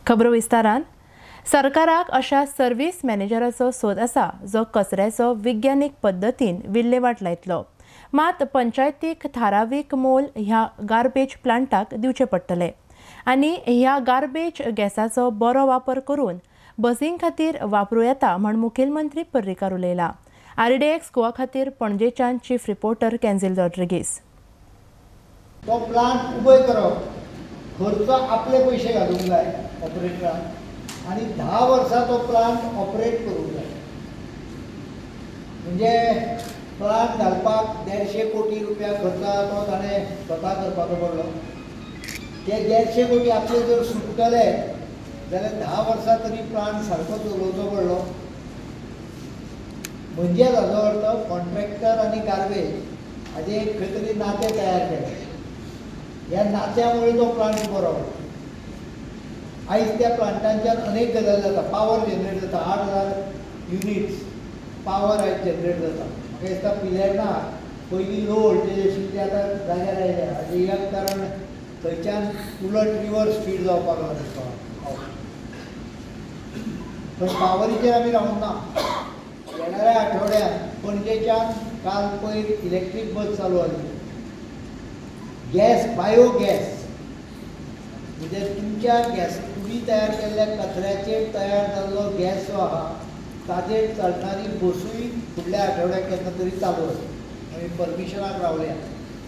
खबरो विस्तारान सरकाराक अशा सर्व्हिस मॅनेजराचो सोद आसा जो कचऱ्याचो विज्ञानीक पद्दतीन विल्हेवाट लायतलो, मात पंचायतीक थारावीक मोल ह्या गार्बेज प्लांटाक दिवचे पडटले आनी ह्या गार्बेज गॅसाचो बरो वापर करून बसीं खातीर वापरूं येता म्हण मुखेलमंत्री पर्रीकार उलयला। RDX गोवा खातीर पणजेच्यान चीफ रिपोर्टर केन्झिल रॉड्रिगीस। तो प्लांट उबय करप खर्च आपले पयशे घालूंक जाय ऑपरेटरान आनी 10 वर्सां तो प्लांट ऑपरेट करूंक जाय। म्हणजे प्लांट घालपाक 150 कोटी रुपया खर्च तो ताणें स्वता करपाचो पडलो। ते 150 कोटी आपले जर सुट्टले जाल्यार 10 वर्सां तरी प्लांट सारको चलोवचो पडलो। म्हणजे ताजो अर्थ कॉन्ट्रॅक्टर आनी गार्बेज हाजे एक खंय तरी नातें तयार केलें। ह्या नात्यामुळे तो प्लांट उबो रावलो। आयज त्या प्लांटांच्यान अनेक गजाली जाता। पावर जनरेट जाता, 8000 युनिट्स पावर आयज जनरेट जाता। म्हाका दिसता पिलेर्ना पयलीं लो वोल्टेज आशिल्ली ती आतां जाग्यार आयल्या। हाजें एक कारण थंयच्यान उलट रिवर्स फीड जावपाक लागलो। पण पावरीचेर आमी रावूंक ना। येणाऱ्या आठवड्यात पणजेच्यान काल पयर इलेक्ट्रीक बस चालू जाली। गॅस बायोगॅस म्हणजे तुमच्या गॅस तुम्ही तयार केल्ल्या कचऱ्याचेर तयार जाल्लो गॅस जो आहा ताचेर चलणारी बसूय फुडल्या आठवड्याक केन्ना तरी चालू आसा। आमी परमिशनाक रावल्या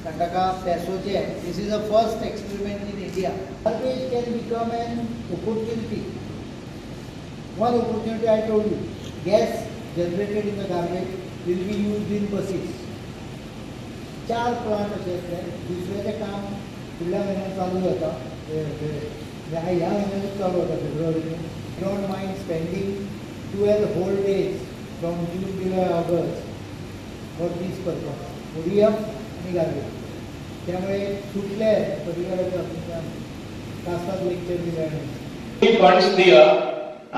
कारण ताका पॅसोजेन this is a first experiment in India. Garbage can become an opportunity. One opportunity I told you, gas generated in the garbage will be used in buses. 4 plant असे असले। दुसऱ्याचें काम फुडल्या म्हयन्यात चालू जाता। ह्या म्हयन्यात चालू जाता फेब्रुवारीन। Don't mind spending 12 whole days from June July August for this purpose, ओडियम आनी गार्बेज। त्यामुळे सुटले परिवाराच्या हातूंतल्यान तासात लेक्चर दिले फंड्स दिया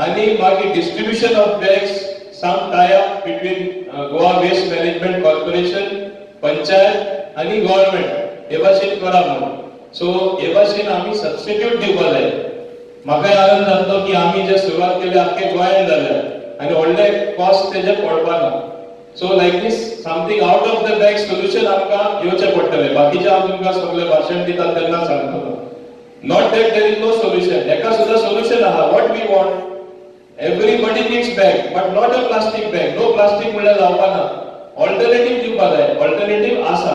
आणि मागीर distribution of bags some tie up between Goa waste management corporation, panchayat आणि गव्हर्नमेंट हे भाशेन करा म्हणून। सो हे भाशेन आमी सबस्टिट्यूट दिवपा जाय। म्हाकाय आनंद जातलो की आमी जे सुरवात केली आख्खे गोंयांत जाल्या आनी व्हडले कॉस्ट तेजे पडपा ना। So like this something out of the bag solution आमकां घेवचें पडटलें। बाकीचे हांव तुमकां सगळें भाशण दिता तेन्ना सांगतलो। Not that there is no solution, हेका सुद्दां सोल्युशन आहा। What we want, everybody needs bag but not a plastic bag. No plastic म्हणल्यार जावपा ना। ऑल्टरनेटीव दिवपा जाय। ऑल्टरनेटीव आसा।